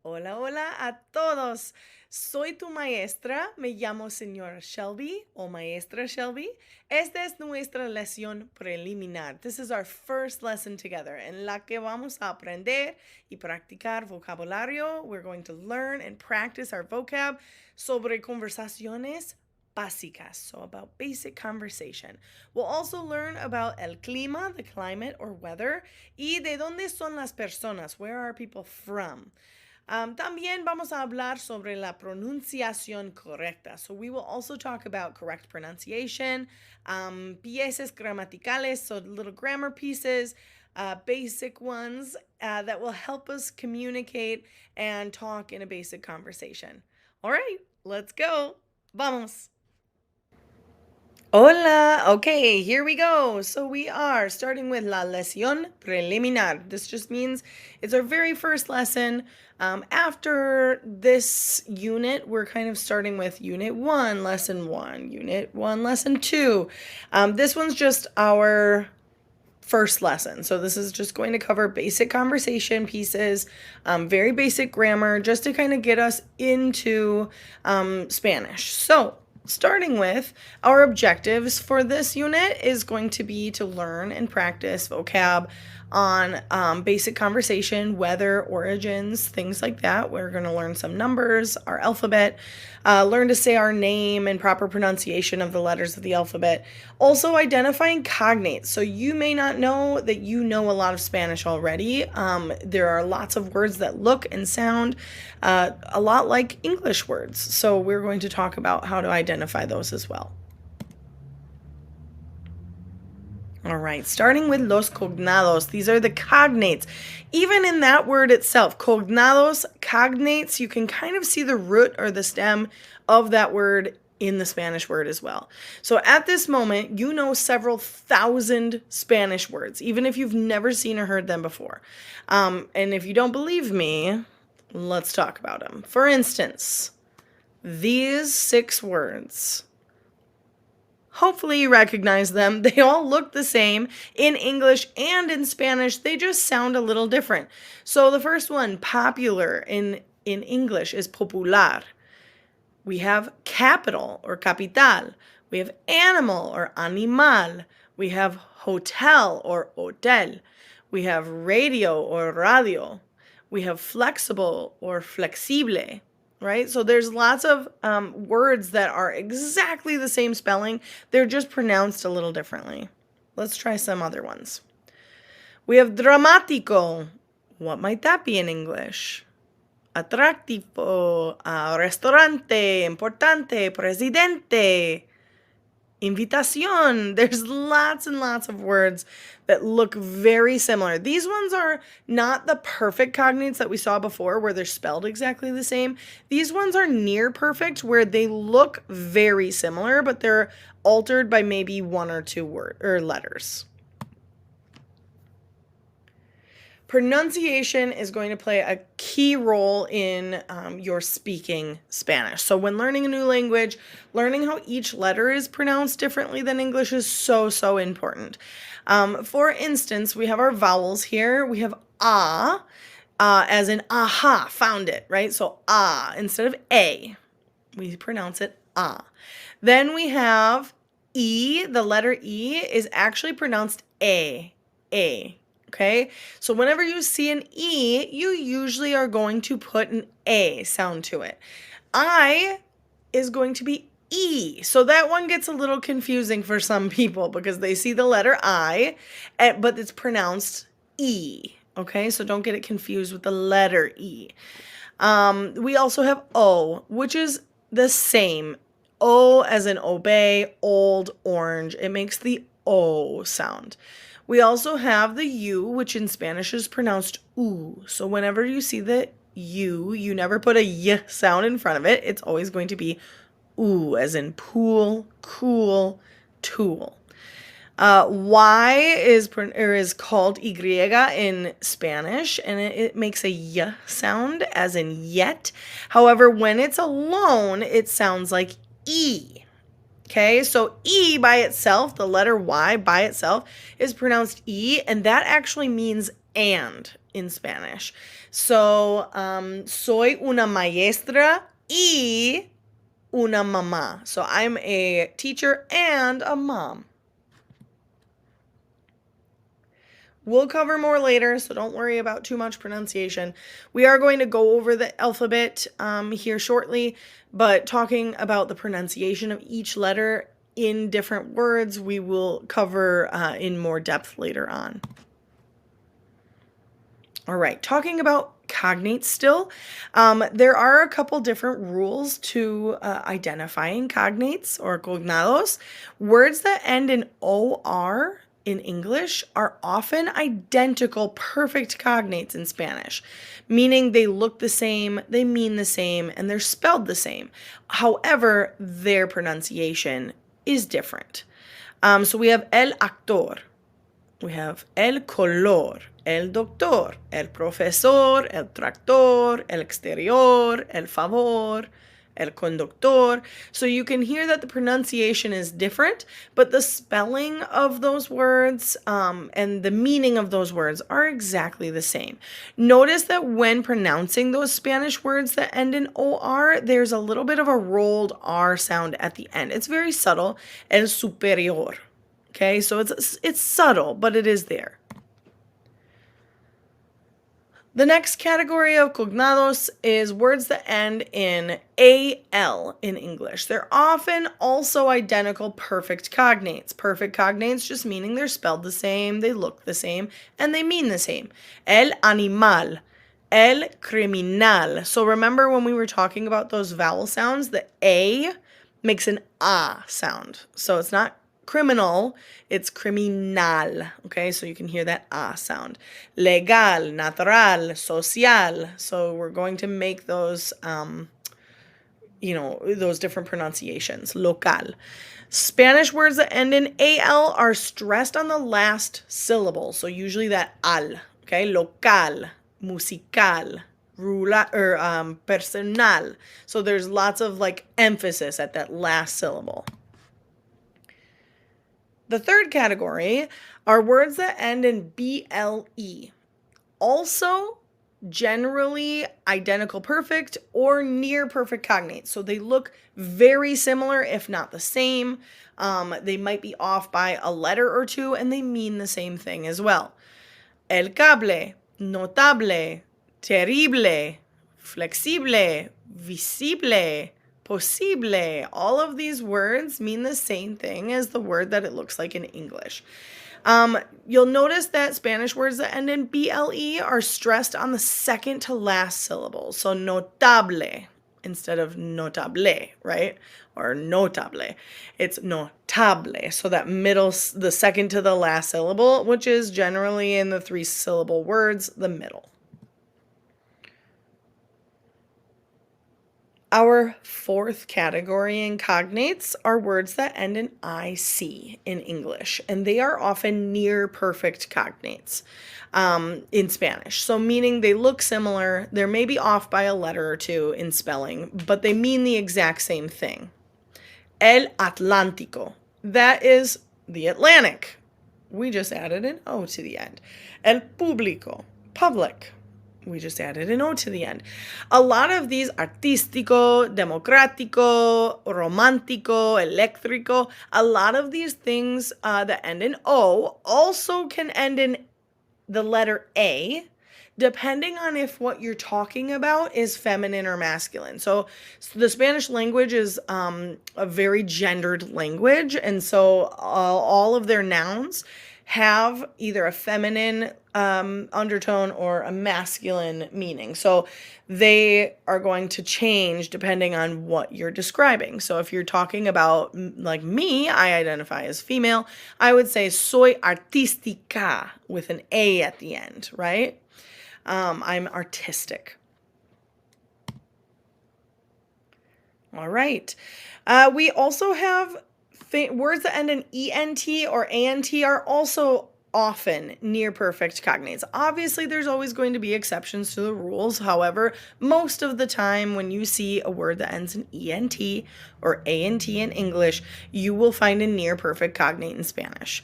Hola, hola a todos. Soy tu maestra. Me llamo señora Shelby o maestra Shelby. Esta es nuestra lección preliminar. This is our first lesson together en la que vamos a aprender y practicar vocabulario. We're going to learn and practice our vocab sobre conversaciones básicas, so about basic conversation. We'll also learn about el clima, the climate or weather, y de dónde son las personas, where are people from. También vamos a hablar sobre la pronunciación correcta. So we will also talk about correct pronunciation, pieces gramaticales, so little grammar pieces, basic ones that will help us communicate and talk in a basic conversation. All right, let's go. Vamos. Hola, okay, here we go. So we are starting with la lección preliminar. This just means it's our very first lesson. After this unit, we're kind of starting with Unit 1, Lesson 1, Unit 1, Lesson 2. This one's just our first lesson. So this is just going to cover basic conversation pieces, very basic grammar, just to kind of get us into Spanish. So starting with our objectives for this unit is going to be to learn and practice vocab on basic conversation, weather, origins, things like that. We're going to learn some numbers, our alphabet, learn to say our name and proper pronunciation of the letters of the alphabet. Also identifying cognates. So you may not know that you know a lot of Spanish already. There are lots of words that look and sound a lot like English words. So we're going to talk about how to identify those as well. All right, starting with los cognados. These are the cognates. Even in that word itself, cognados, cognates, you can kind of see the root or the stem of that word in the Spanish word as well. So at this moment, you know several thousand Spanish words, even if you've never seen or heard them before. And if you don't believe me, let's talk about them. For instance, these 6 words. Hopefully you recognize them. They all look the same in English and in Spanish. They just sound a little different. So the first one, popular in English, is popular. We have capital or capital. We have animal or animal. We have hotel or hotel. We have radio or radio. We have flexible or flexible. Right? So there's lots of words that are exactly the same spelling. They're just pronounced a little differently. Let's try some other ones. We have dramático. What might that be in English? Atractivo, restaurante, importante, presidente, invitación. There's lots and lots of words that look very similar. These ones are not the perfect cognates that we saw before where they're spelled exactly the same. These ones are near perfect where they look very similar, but they're altered by maybe 1 or 2 words or letters. Pronunciation is going to play a key role in your speaking Spanish. So when learning a new language, learning how each letter is pronounced differently than English is so important. For instance, we have our vowels here. We have as in aha, found it, right? So instead of a, we pronounce it ah. Then we have E, the letter E is actually pronounced a. Okay, so whenever you see an E, you usually are going to put an A sound to it. I is going to be E. So that one gets a little confusing for some people because they see the letter I, but it's pronounced E. Okay, so don't get it confused with the letter E. We also have O, which is the same. O as in obey, old, orange. It makes the O sound. We also have the U, which in Spanish is pronounced U. So whenever you see the U, you never put a Y sound in front of it. It's always going to be U, as in pool, cool, tool. Y is called Y in Spanish, and it makes a Y sound, as in yet. However, when it's alone, it sounds like E. Okay, so E by itself, the letter Y by itself, is pronounced E, and that actually means and. in Spanish. So, soy una maestra y una mamá. So I'm a teacher and a mom. We'll cover more later, so don't worry about too much pronunciation. We are going to go over the alphabet here shortly, but talking about the pronunciation of each letter in different words, we will cover in more depth later on. All right, talking about cognates still, there are a couple different rules to identifying cognates or cognados. Words that end in OR in English are often identical perfect cognates in Spanish, meaning they look the same, they mean the same, and they're spelled the same. However, their pronunciation is different. So we have el actor, we have el color, el doctor, el profesor, el tractor, el exterior, el favor, el conductor. So you can hear that the pronunciation is different, but the spelling of those words and the meaning of those words are exactly the same. Notice that when pronouncing those Spanish words that end in OR, there's a little bit of a rolled R sound at the end. It's very subtle. El superior. Okay, so it's subtle, but it is there. The next category of cognados is words that end in AL in English. They're often also identical perfect cognates. Perfect cognates just meaning they're spelled the same, they look the same, and they mean the same. El animal, el criminal. So remember when we were talking about those vowel sounds, the A makes an A sound. So it's not criminal, it's criminal. Okay, so you can hear that ah sound. Legal, natural, social. So we're going to make those, those different pronunciations. Local. Spanish words that end in al are stressed on the last syllable. So usually that al. Okay, local, musical, personal. So there's lots of emphasis at that last syllable. The third category are words that end in BLE. Also, generally identical perfect or near perfect cognates. So they look very similar, if not the same. They might be off by a letter or two, and they mean the same thing as well. El cable, notable, terrible, flexible, visible, posible. All of these words mean the same thing as the word that it looks like in English. You'll notice that Spanish words that end in BLE are stressed on the second to last syllable. So notable instead of notable, right? Or notable. It's notable. So that the second to the last syllable, which is generally in the 3-syllable words, the middle. Our fourth category in cognates are words that end in IC in English, and they are often near perfect cognates in Spanish. So meaning they look similar, they're maybe off by a letter or two in spelling, but they mean the exact same thing. El Atlántico, that is the Atlantic. We just added an O to the end. El Público, public. We just added an O to the end. A lot of these artístico, democrático, romántico, eléctrico, a lot of these things that end in O also can end in the letter A, depending on if what you're talking about is feminine or masculine. So the Spanish language is a very gendered language, and so all of their nouns have either a feminine undertone or a masculine meaning. So they are going to change depending on what you're describing. So if you're talking about, like me, I identify as female, I would say soy artística with an A at the end, right? I'm artistic. All right. We also have words that end in ENT or ANT are also often near perfect cognates. Obviously, there's always going to be exceptions to the rules. However, most of the time when you see a word that ends in ENT or ANT in English, you will find a near perfect cognate in Spanish.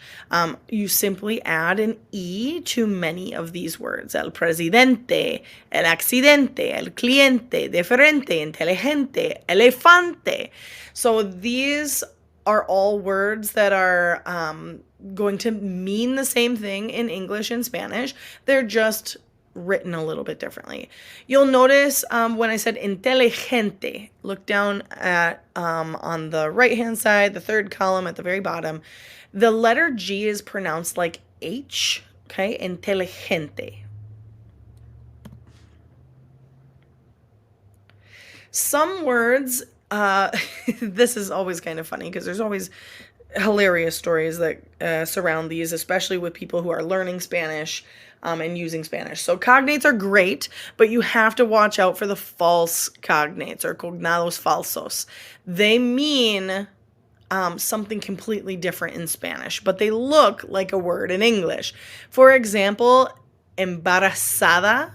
You simply add an E to many of these words. El presidente, el accidente, el cliente, diferente, inteligente, elefante. So these are all words that are going to mean the same thing in English and Spanish. They're just written a little bit differently. You'll notice when I said inteligente, look down at on the right-hand side, the third column at the very bottom. The letter G is pronounced like H, okay? Inteligente. Some words, this is always kind of funny because there's always hilarious stories that surround these, especially with people who are learning Spanish and using Spanish. So cognates are great, but you have to watch out for the false cognates or cognados falsos. They mean something completely different in Spanish, but they look like a word in English. For example, embarazada,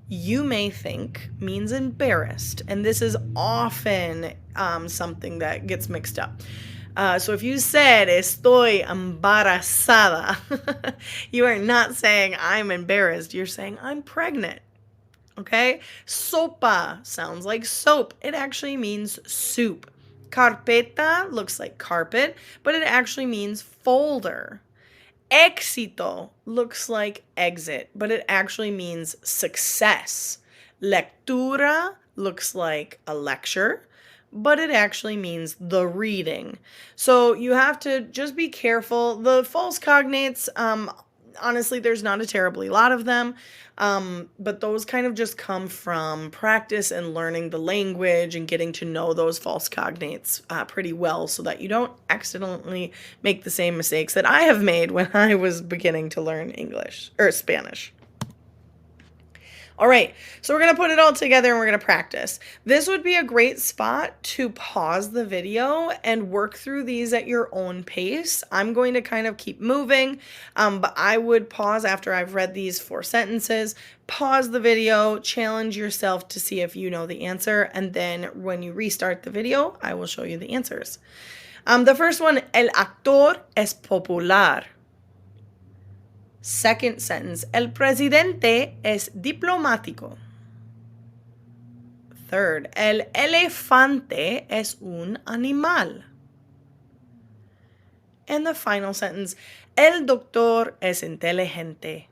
you may think means embarrassed, and this is often something that gets mixed up. So if you said estoy embarazada, you are not saying I'm embarrassed, you're saying I'm pregnant. Okay? Sopa sounds like soap. It actually means soup. Carpeta looks like carpet, but it actually means folder. Éxito looks like exit, but it actually means success. Lectura looks like a lecture, but it actually means the reading. So you have to just be careful. The false cognates, honestly, there's not a terribly lot of them, but those kind of just come from practice and learning the language and getting to know those false cognates pretty well so that you don't accidentally make the same mistakes that I have made when I was beginning to learn English or Spanish. All right, so we're going to put it all together and we're going to practice. This would be a great spot to pause the video and work through these at your own pace. I'm going to kind of keep moving, but I would pause after I've read these 4 sentences, pause the video, challenge yourself to see if you know the answer, and then when you restart the video, I will show you the answers. The first one, el actor es popular. Second sentence, el presidente es diplomático. Third, el elefante es un animal. And the final sentence, el doctor es inteligente.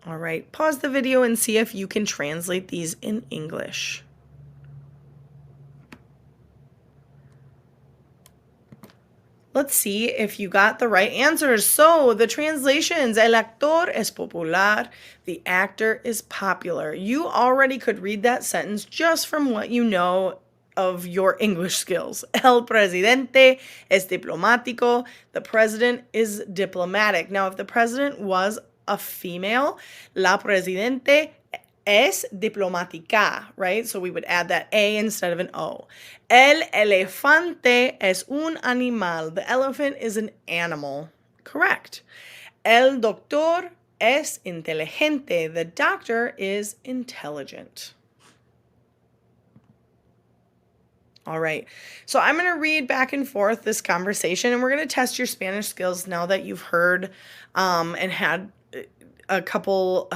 All right, pause the video and see if you can translate these in English. Let's see if you got the right answers. So the translations, el actor es popular, the actor is popular. You already could read that sentence just from what you know of your English skills. El presidente es diplomático, the president is diplomatic. Now, if the president was a female, la presidente es diplomática, right? So we would add that A instead of an O. El elefante es un animal. The elephant is an animal. Correct. El doctor es inteligente. The doctor is intelligent. All right. So I'm going to read back and forth this conversation, and we're going to test your Spanish skills now that you've heard and had a couple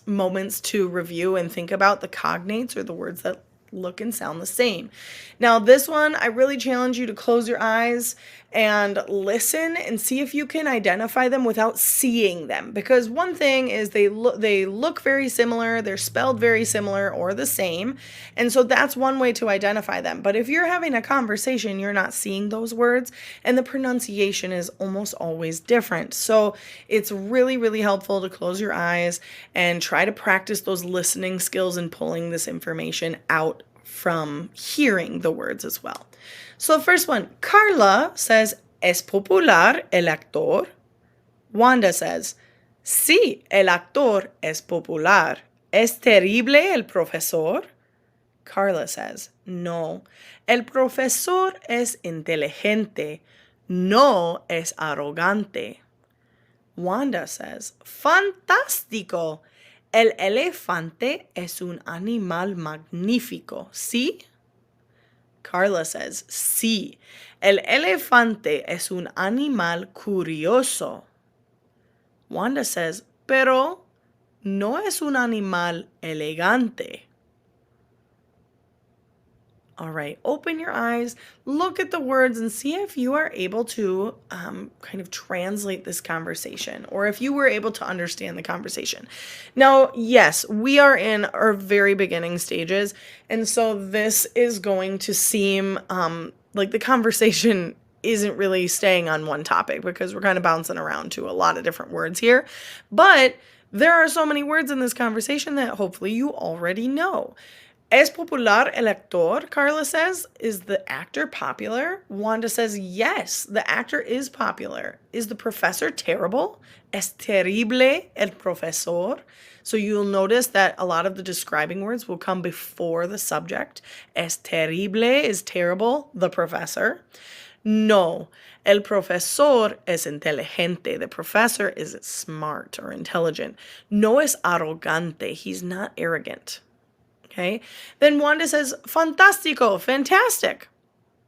moments to review and think about the cognates or the words that look and sound the same. Now, this one, I really challenge you to close your eyes and listen and see if you can identify them without seeing them. Because one thing is they look very similar, they're spelled very similar or the same. And so that's one way to identify them. But if you're having a conversation, you're not seeing those words and the pronunciation is almost always different. So it's really, really helpful to close your eyes and try to practice those listening skills and pulling this information out from hearing the words as well. So first one, Carla says, ¿Es popular el actor? Wanda says, sí, el actor es popular. ¿Es terrible el profesor? Carla says, no, el profesor es inteligente. No es arrogante. Wanda says, fantástico. El elefante es un animal magnífico. ¿Sí? Carla says, sí. El elefante es un animal curioso. Wanda says, pero no es un animal elegante. All right, open your eyes, look at the words, and see if you are able to kind of translate this conversation, or if you were able to understand the conversation. Now, yes, we are in our very beginning stages, and so this is going to seem like the conversation isn't really staying on one topic because we're kind of bouncing around to a lot of different words here. But there are so many words in this conversation that hopefully you already know. ¿Es popular el actor? Carla says. Is the actor popular? Wanda says, yes, the actor is popular. Is the professor terrible? ¿Es terrible el profesor? So you'll notice that a lot of the describing words will come before the subject. ¿Es terrible is terrible, the professor. No, el profesor es inteligente. The professor is smart or intelligent. No es arrogante. He's not arrogant. Okay, then Wanda says, fantástico, fantastic.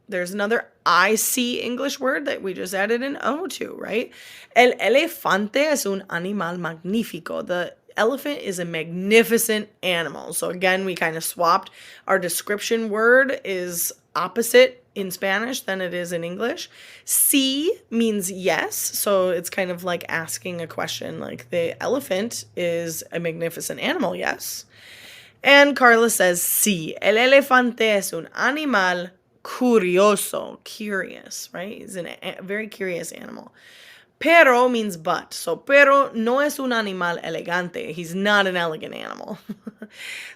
There's another I see English word that we just added an O to, right? El elefante es un animal magnífico. The elephant is a magnificent animal. So again, we kind of swapped. Our description word is opposite in Spanish than it is in English. Sí means yes. So it's kind of like asking a question like the elephant is a magnificent animal, yes. And Carla says, sí, el elefante es un animal curioso, curious, right? He's a very curious animal. Pero means but. So, pero no es un animal elegante. He's not an elegant animal.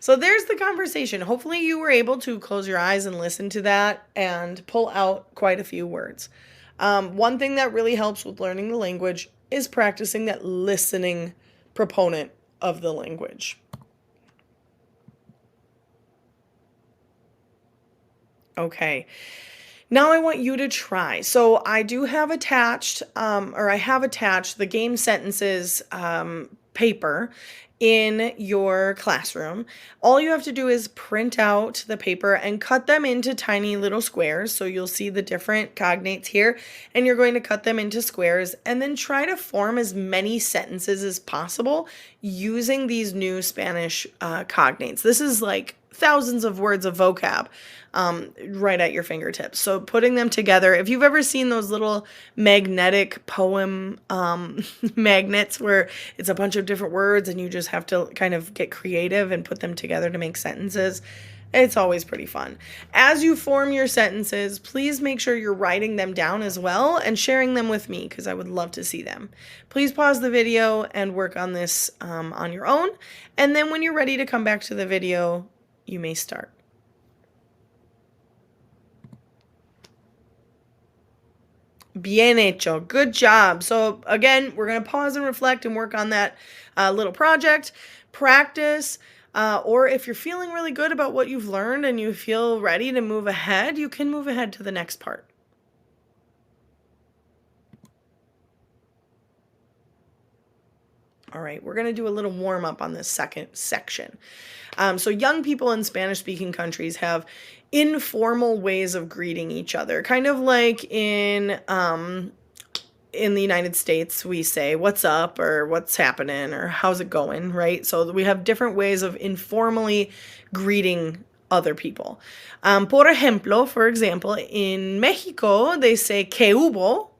So there's the conversation. Hopefully you were able to close your eyes and listen to that and pull out quite a few words. One thing that really helps with learning the language is practicing that listening proponent of the language. Okay, now I want you to try. So I do have attached, I have attached the game sentences paper in your classroom. All you have to do is print out the paper and cut them into tiny little squares. So you'll see the different cognates here, and you're going to cut them into squares and then try to form as many sentences as possible using these new Spanish cognates. This is like thousands of words of vocab right at your fingertips. So putting them together, if you've ever seen those little magnetic poem magnets where it's a bunch of different words and you just have to kind of get creative and put them together to make sentences, it's always pretty fun. As you form your sentences, please make sure you're writing them down as well and sharing them with me because I would love to see them. Please pause the video and work on this on your own. And then when you're ready to come back to the video, you may start. Bien hecho. Good job. So again, we're going to pause and reflect and work on that little project. Practice, or if you're feeling really good about what you've learned and you feel ready to move ahead, you can move ahead to the next part. All right, we're going to do a little warm up on this second section. So young people in Spanish-speaking countries have informal ways of greeting each other, kind of like in the United States, we say, what's up, or what's happening, or how's it going, right? So we have different ways of informally greeting other people. Por ejemplo, for example, in Mexico, they say que hubo,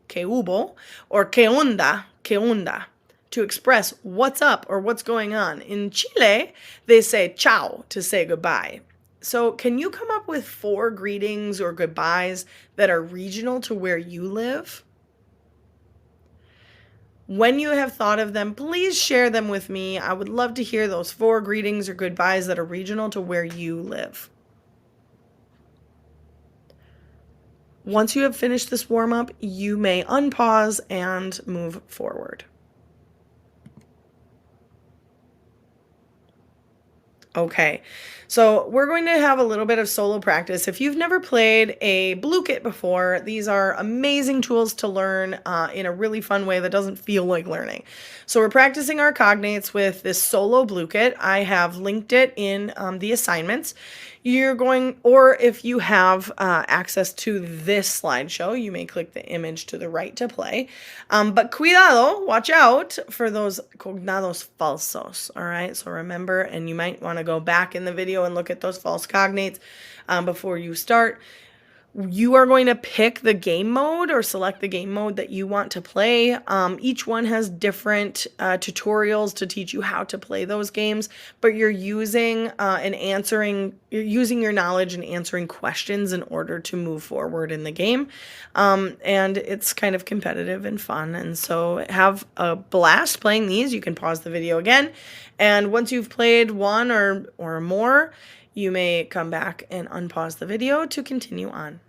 or que onda, to express what's up or what's going on. In Chile, they say ciao to say goodbye. So can you come up with 4 greetings or goodbyes that are regional to where you live? When you have thought of them, please share them with me. I would love to hear those 4 greetings or goodbyes that are regional to where you live. Once you have finished this warm-up, you may unpause and move forward. Okay, so we're going to have a little bit of solo practice. If you've never played a blue kit before, these are amazing tools to learn in a really fun way that doesn't feel like learning. So we're practicing our cognates with this solo blue kit. I have linked it in the assignments. You're going, or if you have access to this slideshow, you may click the image to the right to play. But cuidado, watch out for those cognados falsos, all right? So remember, and you might want to go back in the video and look at those false cognates before you start. You are going to pick the game mode or select the game mode that you want to play. Each one has different tutorials to teach you how to play those games, but you're using your knowledge and answering questions in order to move forward in the game. And it's kind of competitive and fun. And so have a blast playing these. You can pause the video again. And once you've played one or more, you may come back and unpause the video to continue on.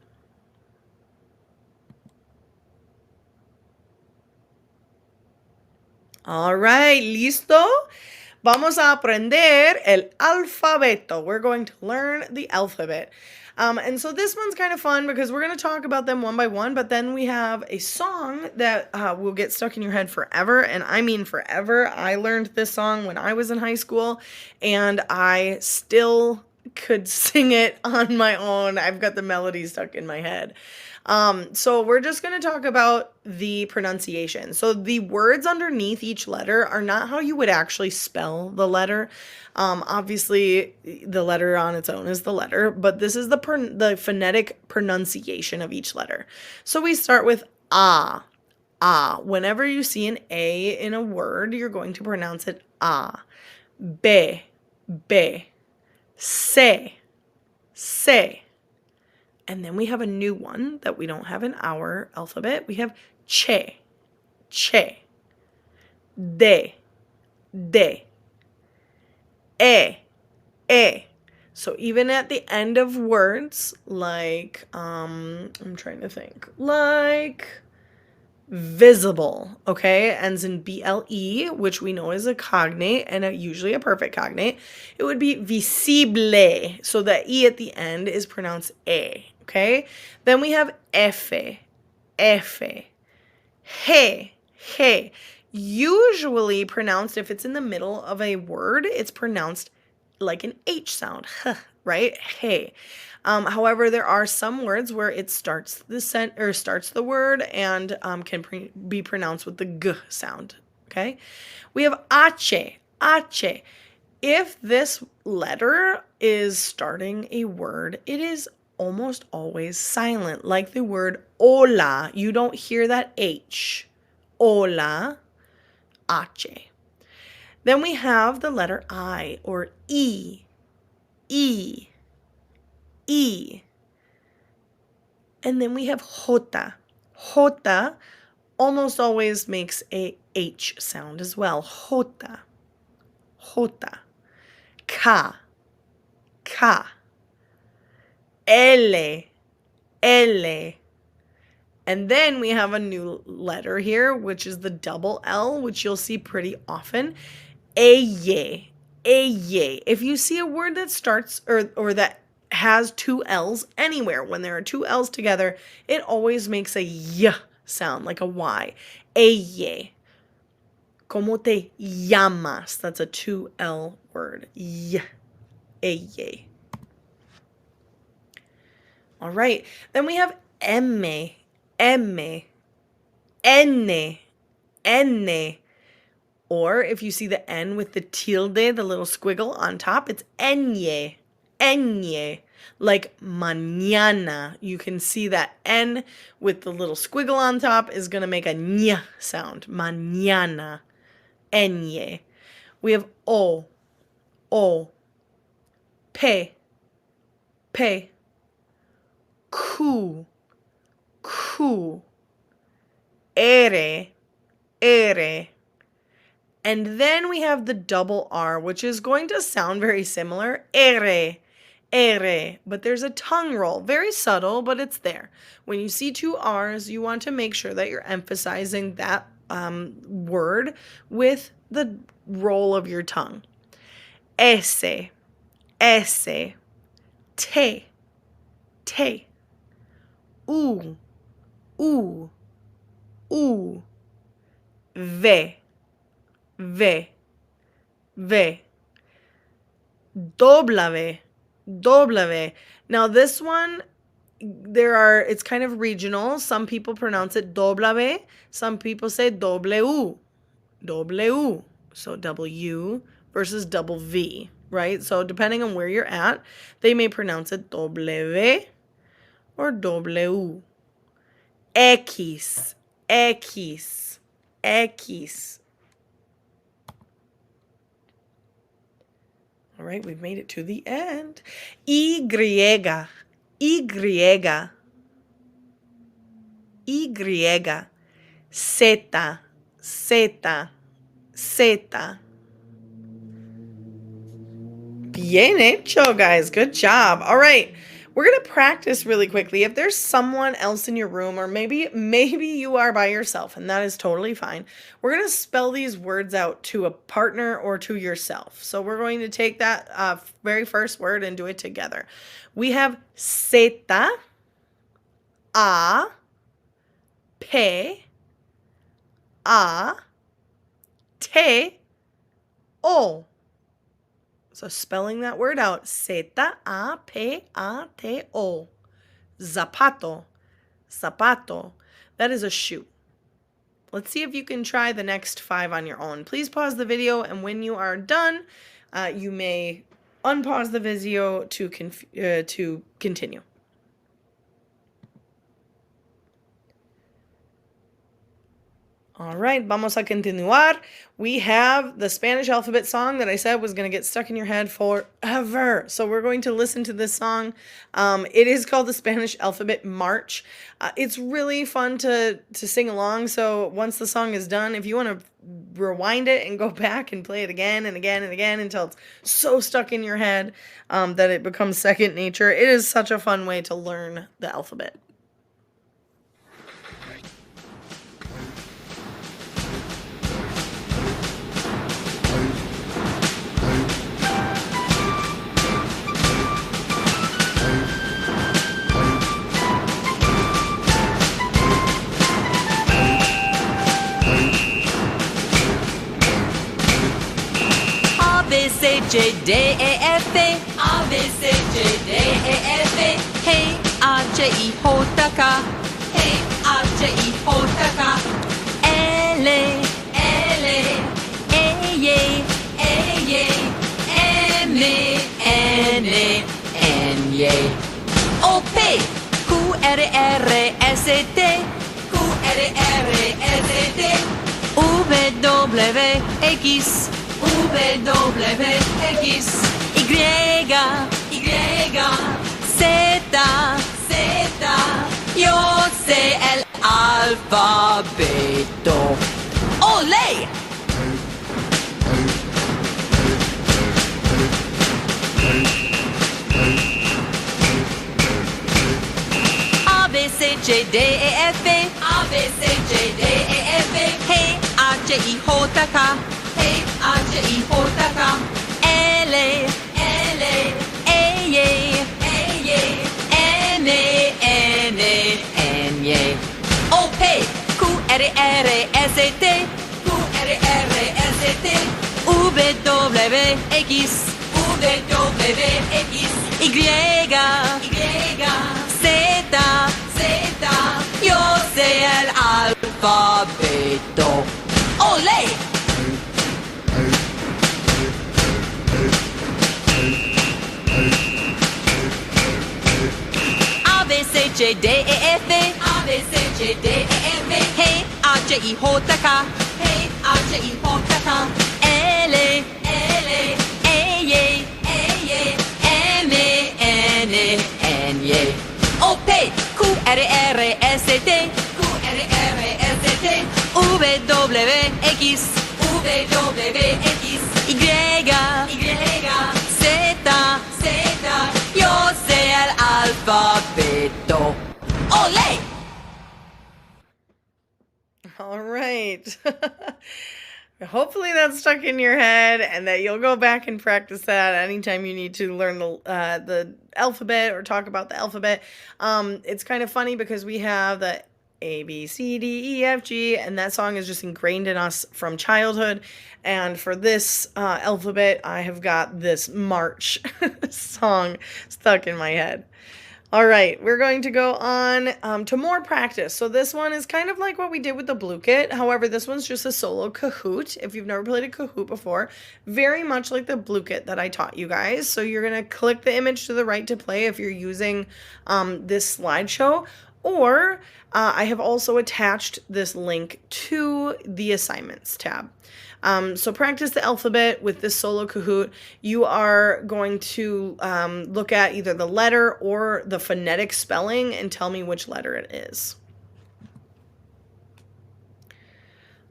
All right, ¿listo? Vamos a aprender el alfabeto. We're going to learn the alphabet. And so this one's kind of fun because we're going to talk about them one by one, but then we have a song that will get stuck in your head forever, and I mean forever. I learned this song when I was in high school, and I still could sing it on my own. I've got the melody stuck in my head. So we're just going to talk about the pronunciation. So the words underneath each letter are not how you would actually spell the letter. Obviously, the letter on its own is the letter, but this is the phonetic pronunciation of each letter. So we start with ah. Ah. Whenever you see an A in a word, you're going to pronounce it ah. Be. Be. Se. Se. And then we have a new one that we don't have in our alphabet. We have che, che, de, de, e. So even at the end of words, like, I'm trying to think, like visible, okay, ends in BLE, which we know is a cognate and usually a perfect cognate. It would be visible. So the E at the end is pronounced E. Okay, then we have F, F, he, he. Usually pronounced, if it's in the middle of a word, it's pronounced like an H sound, right? He. However, there are some words where it starts the word and can be pronounced with the G sound. Okay, we have H, H. If this letter is starting a word, it is almost always silent, like the word hola. You don't hear that H. Hola, H. Then we have the letter I or E. E. E. And then we have J. J almost always makes a H sound as well. J. J. K. K. L. L. And then we have a new letter here, which is the double L, which you'll see pretty often. Eye. Eye. If you see a word that starts or that has two L's anywhere, when there are two L's together, it always makes a Y sound, like a Y. Eye. ¿Cómo te llamas? That's a 2L word. Y. Eye. All right. Then we have M, M, N, N. Or if you see the N with the tilde, the little squiggle on top, it's Enye, Enye. Like mañana. You can see that N with the little squiggle on top is going to make a Ñ sound. Mañana. Enye. We have O, O, P, P. Q, Q, ere, ere. And then we have the double R, which is going to sound very similar. Ere, ere. But there's a tongue roll. Very subtle, but it's there. When you see two R's, you want to make sure that you're emphasizing that word with the roll of your tongue. Ese, S, T, T, U, U, U, V, V, V, W, W. Now this one, it's kind of regional. Some people pronounce it W. Some people say W, W. So W versus double V, right? So depending on where you're at, they may pronounce it W or W. X, X, X. All right, we've made it to the end. Y, Y, Y, Z, Z, Z. Bien hecho, guys. Good job. All right. We're going to practice really quickly. If there's someone else in your room, or maybe you are by yourself, and that is totally fine, we're going to spell these words out to a partner or to yourself. So we're going to take that very first word and do it together. We have Z, A, P, A, T, O. So spelling that word out, Z-A-P-A-T-O. Zapato, zapato. That is a shoe. Let's see if you can try the next 5 on your own. Please pause the video, and when you are done, you may unpause the video to continue. All right, vamos a continuar. We have the Spanish alphabet song that I said was going to get stuck in your head forever. So we're going to listen to this song. It is called the Spanish Alphabet March. It's really fun to sing along. So once the song is done, if you want to rewind it and go back and play it again and again and again until it's so stuck in your head that it becomes second nature, it is such a fun way to learn the alphabet. C, D, E, F, A, B, C, D, E, F, Hey, A, J, I, J, K, Hey, A, J, I, J, K, L, L, E, M, N, O, P, Q, R, R, S, T, Q, R, R, S, T, V, W, X, W, X, Y, Z, Z, yo sé el alfabeto. ¡Olé! A, B, C, J, D, E, F, A, B, C, J, D, E, F, Hey, A, J, I, J, K, Hey, A, J, I, J, K, L, L, E, M, N, O, P, Q, R, R, S, T, Q, R, R, S, T, W, X, Y, Z, Z, yo sé el alfabeto. ¡Olé! A, B, C, J, D, E, F, A, B, C, J, D, E, F, Hey, A, J, I, J, K, Hey, A, J, I, J, K, L, L, E, M, N, O, P, Q, R, R, S, T, Q, R, R, S, T, W, X, Y, Z, Z, yo sé el alfabeto. ¡Olé! All right. Hopefully that's stuck in your head and that you'll go back and practice that anytime you need to learn the alphabet or talk about the alphabet. It's kind of funny because we have the A, B, C, D, E, F, G, and that song is just ingrained in us from childhood. And for this alphabet, I have got this march song stuck in my head. All right, we're going to go on to more practice. So this one is kind of like what we did with the blue kit. However, this one's just a solo Kahoot. If you've never played a Kahoot before, very much like the blue kit that I taught you guys. So you're going to click the image to the right to play if you're using this slideshow. Or I have also attached this link to the assignments tab. So practice the alphabet with this solo Kahoot. You are going to look at either the letter or the phonetic spelling and tell me which letter it is.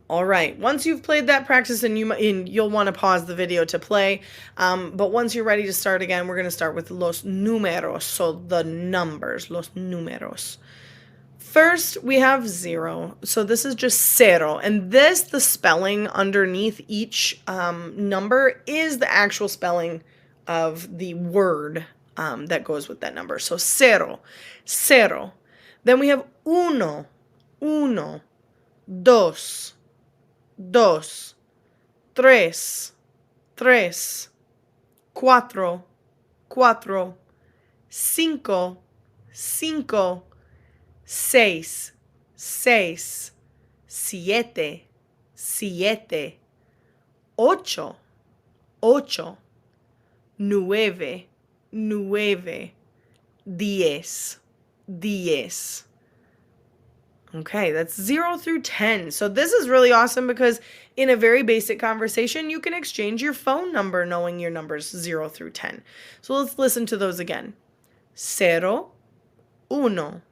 All right, once you've played that practice and you'll want to pause the video to play, but once you're ready to start again, we're going to start with los números, so the numbers, los números. First, we have 0. So this is just cero. And the spelling underneath each number is the actual spelling of the word that goes with that number. So cero, cero. Then we have uno, uno, dos, dos, tres, tres, cuatro, cuatro, cinco, cinco, seis, seis, siete, siete, ocho, ocho, nueve, nueve, diez, diez. Okay, that's 0 through 10. So this is really awesome because in a very basic conversation, you can exchange your phone number knowing your numbers 0 through 10. So let's listen to those again. Cero, uno,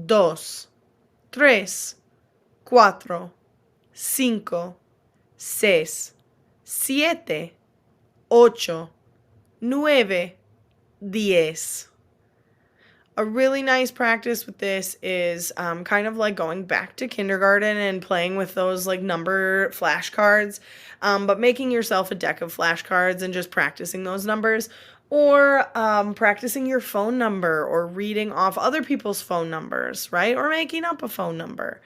dos, tres, cuatro, cinco, seis, siete, ocho, nueve, diez. A really nice practice with this is kind of like going back to kindergarten and playing with those like number flashcards, but making yourself a deck of flashcards and just practicing those numbers. Or practicing your phone number or reading off other people's phone numbers, right? Or making up a phone number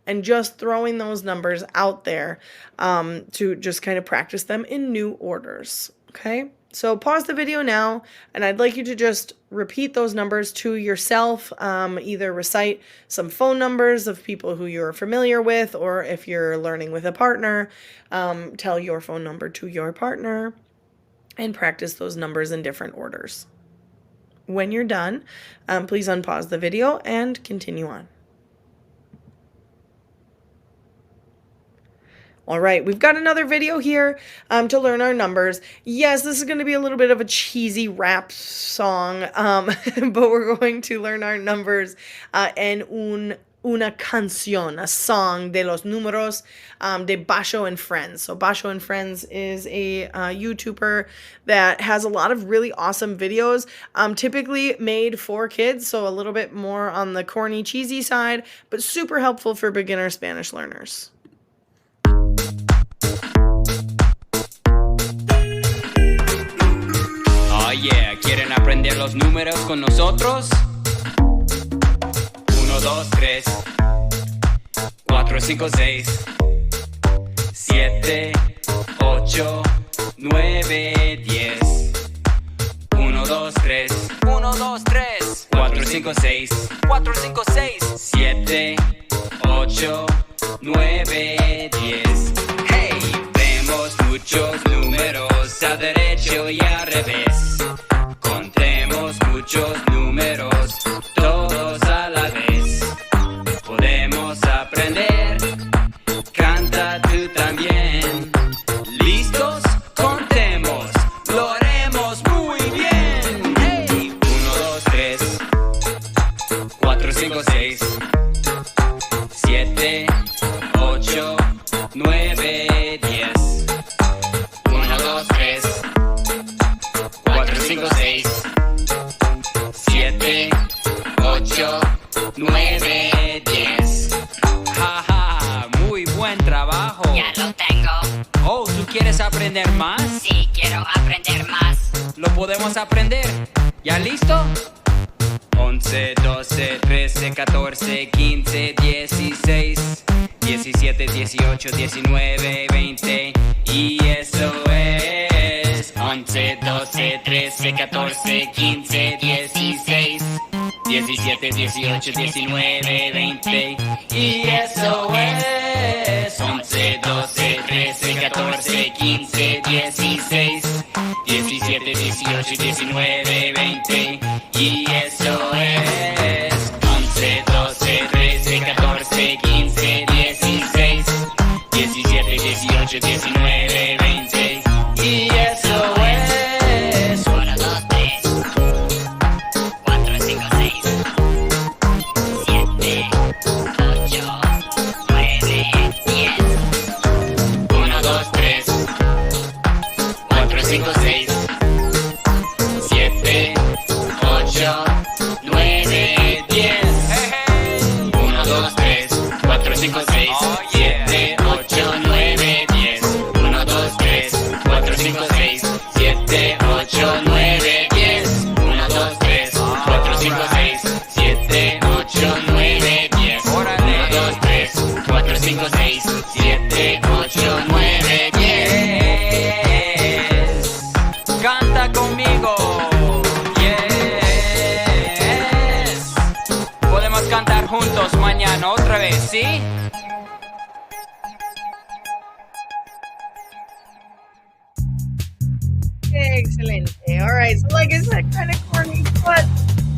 and just throwing those numbers out there to just kind of practice them in new orders, okay? So pause the video now, and I'd like you to just repeat those numbers to yourself, either recite some phone numbers of people who you're familiar with, or if you're learning with a partner, tell your phone number to your partner. And practice those numbers in different orders. When you're done, please unpause the video and continue on. All right, we've got another video here to learn our numbers. Yes, this is going to be a little bit of a cheesy rap song, but we're going to learn our numbers en una canción, a song de los números de Basho and Friends. So Basho and Friends is a YouTuber that has a lot of really awesome videos, typically made for kids, so a little bit more on the corny, cheesy side, but super helpful for beginner Spanish learners. Oh yeah, ¿quieren aprender los números con nosotros? 1, 2, 3, 4, 5, 6, 7, 8, 9, 10. 1, 2, 3, 1, 2, 3, 4, 5, 6, 4, 5, 6, 7, 8, 9, 10. Hey, vemos muchos números a derecho y al revés. Contemos muchos números, todos a la vez. Podemos aprender, canta tú también. ¿Listos? Contemos, lo haremos muy bien. Hey, 1, 2, 3, 4, 5, 6, 7, 8, 9, 10. 1, 2, 3, aprender más? Sí, quiero aprender más. Lo podemos aprender. ¿Ya listo? 11, 12, 13, 14, 15, 16, 17, 18, 19, 20. Y eso es 11, 12, 13, 14, 15, 16, 17, 18, 19, 20. Y eso es 11, 12, 13, 14, 15, 16, 17, 18, 19, 20. Y eso es 11, 12, 13, 14, 15, 16, 17, 18, 19, 20. Y eso es 1, 2, 3, 4, 5, 6, 7, 8, 9, 10. 1, 2, 3, 4, 5, 6, 7, 8, 9, 10. 1, 2, 3, 4, 5, 6, 7, 8, 9, 10. 1, 2, 3, 4, 5, 6, 7, 8, 9, 10. 1, 2, 3, 4, 5, 6, 7, 8, 9, 10. 1, 2, 3, 4, 5, 6, 7, 8, 9, 10. Canta conmigo. Yes. Podemos cantar juntos mañana otra vez, ¿sí? Excellent. All right. So, like I said, kind of corny, but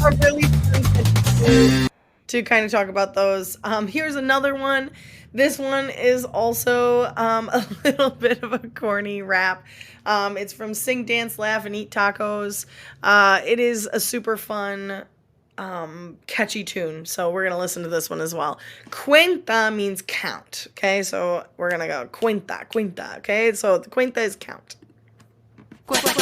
a really fun to kind of talk about those. Here's another one. This one is also a little bit of a corny rap. It's from Sing, Dance, Laugh, and Eat Tacos. It is a super fun, catchy tune. So we're going to listen to this one as well. Cuenta means count. Okay. So we're going to go cuenta, cuenta. Okay. So the cuenta is count. Cuenta.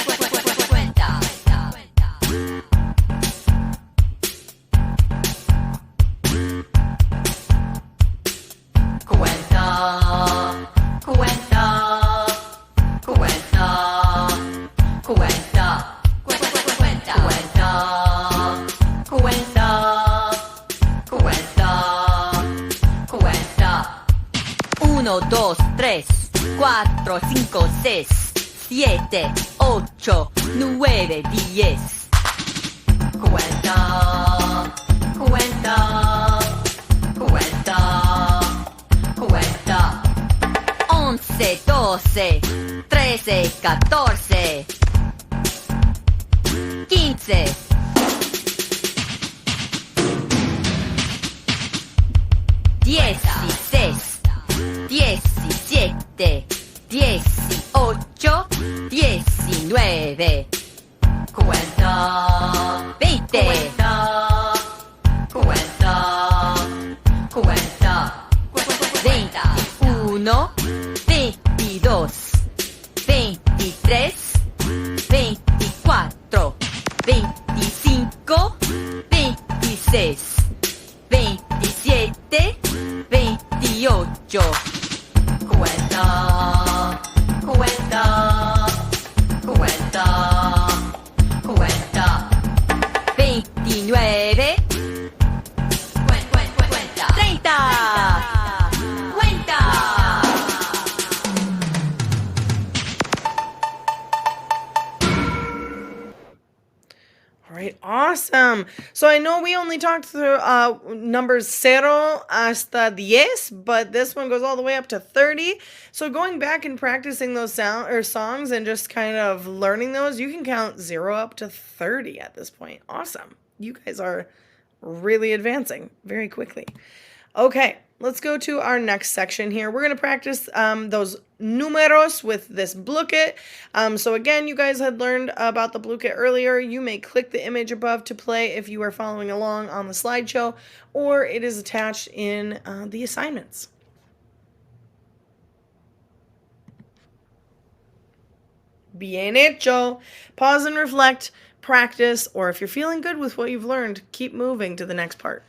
Uno, dos, tres, cuatro, cinco, seis, 7, 8, 9, 10. Cuenta, cuenta, cuenta, cuenta. 11, 12, 13, 14, 15. 16, 17, 18, 19. Cuenta, 20. Cuenta, cuenta, cuenta. 21, 22, 23, 24, 25, 26, 27, 28. Cuenta, cuenta, cuenta, cuenta. 29. Cuenta. 30. Cuenta. All right, awesome. So I know we only talked through numbers 0 hasta 10, but this one goes all the way up to 30. So going back and practicing those songs and just kind of learning those, you can count 0 up to 30 at this point. Awesome. You guys are really advancing very quickly. Okay, let's go to our next section here. We're going to practice those números with this bloque. So again, you guys had learned about the bloque earlier. You may click the image above to play if you are following along on the slideshow, or it is attached in the assignments. Bien hecho. Pause and reflect, practice, or if you're feeling good with what you've learned, keep moving to the next part.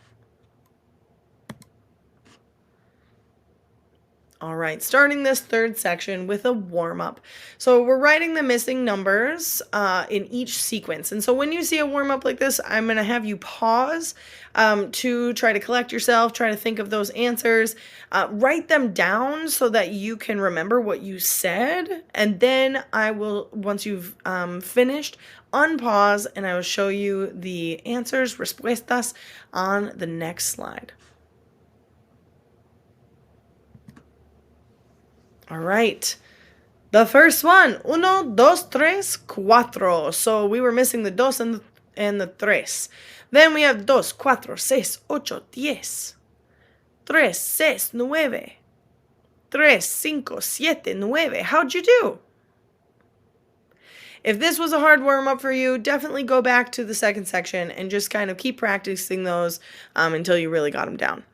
All right, starting this third section with a warm-up. So we're writing the missing numbers in each sequence. And so when you see a warm-up like this, I'm going to have you pause to try to collect yourself, try to think of those answers, write them down so that you can remember what you said. And then I will, once you've finished, unpause and I will show you the answers, respuestas, on the next slide. All right. The first one, 1, 2, 3, 4. So we were missing the dos and the tres. Then we have 2, 4, 6, 8, 10. 3, 6, 9. 3, 5, 7, 9. How'd you do? If this was a hard warm-up for you, definitely go back to the second section and just kind of keep practicing those until you really got them down.